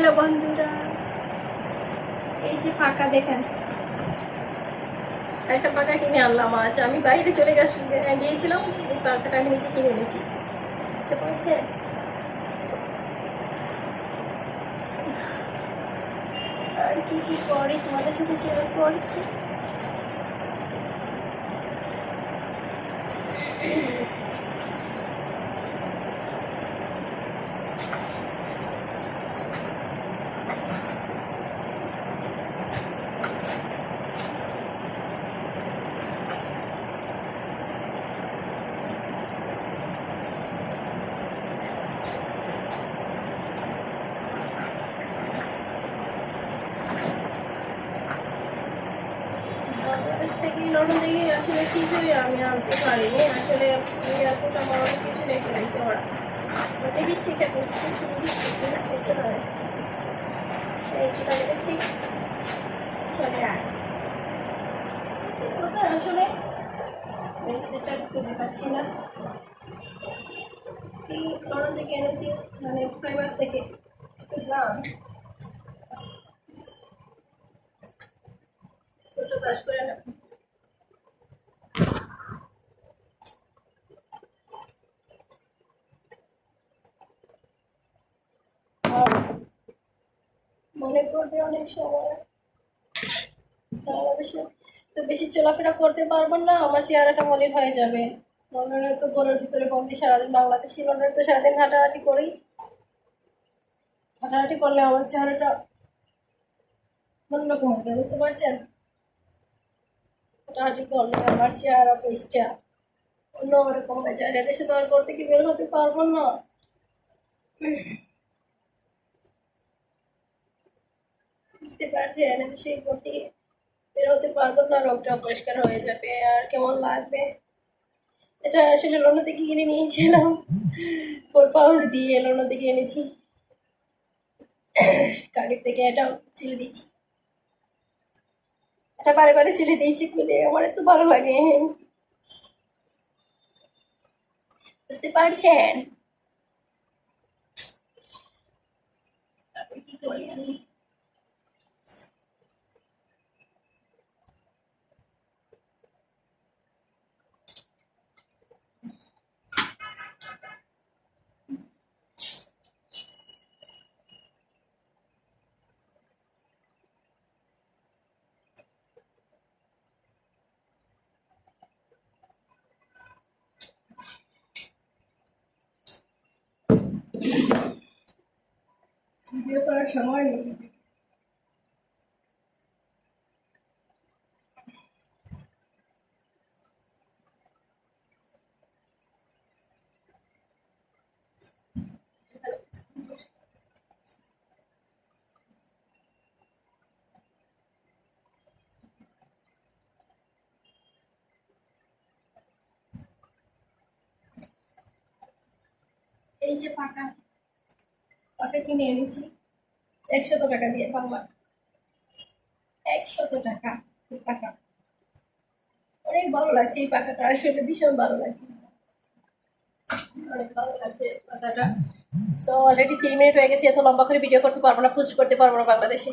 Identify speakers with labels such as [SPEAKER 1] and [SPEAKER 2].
[SPEAKER 1] Hello বন্ধুরা, এই যে পাকা দেখেন, একটা পাকা কিনে আনলাম। আজ আমি বাইরে চলে গিয়েছিলাম, এই পাকাটা আমি নিজে কিনে এনেছি। বুঝতে পারছেন? আর কি কি করি তোমাদের সাথে শেয়ার করছি। বাংলাদেশ থেকে লন্ডন থেকে আসলে কিছুই আমি আনতে পারিনি। আসলে এয়ারপোর্ট আমার অনেক কিছু রেখে দিয়েছে ওরা। লিপস্টিকটা করছি, লিপস্টিকটা নয়, এই সেটা লিপস্টিক চলে আয়। কোথায় আসলে লিপস্টিকটা খুঁজে পাচ্ছি না। এই লন্ডন থেকে এনেছি, মানে প্রাইমার থেকে দাম ছোট ব্রাশ করে না। মনে করবে অনেক সময় বাংলাদেশে তো বেশি চলাফেরা করতে পারবো না, আমার চেহারাটা মলিন হয়ে যাবে। লন্ডনে তো ঘরের ভিতরে বন্দি সারাদিন, বাংলাদেশি লন্ডনে তো সারাদিন হাঁটাহাঁটি করি। হাঁটাহাঁটি করলে আমার চেহারাটা অন্যরকম হয়ে যায়, বুঝতে পারছেন? হাঁটাহাঁটি করলে আমার চেহারা ফেসটা অন্যরকম হয়ে যায়। এদেশে তো আর করতে কি বের হতে পারবো না। বুঝতে পারছি এদেশে করতে বের হতে পারবো না, রোগটা পরিষ্কার হয়ে যাবে আর কেমন লাগবে। এটা আসলে লন্ডন থেকে কিনে নিয়েছিলাম, 4 পাউন্ড দিয়ে লন্ডন থেকে এনেছি। কার্ডিফ থেকে এটা ছেড়ে দিয়েছি, এটা বারে বারে ছেড়ে দিয়েছি খুলে, আমার এত ভালো লাগে। বুঝতে পারছেন? তারপর কি করি আমি? ভিডিও করার সময় নেই। এই যে পাকা পাকা কিনে এনেছি 100 টাকা দিয়ে, বাংলা 100 টাকা। এই পাকা অনেক ভালো লাগছে, এই পাকাটা আসলে ভীষণ ভালো লাগছে, অনেক ভালো লাগছে পাকাটা। সো অলরেডি 3 মিনিট হয়ে গেছে, এত লম্বা করে ভিডিও করতে পারবো না, পোস্ট করতে পারবো না বাংলাদেশে।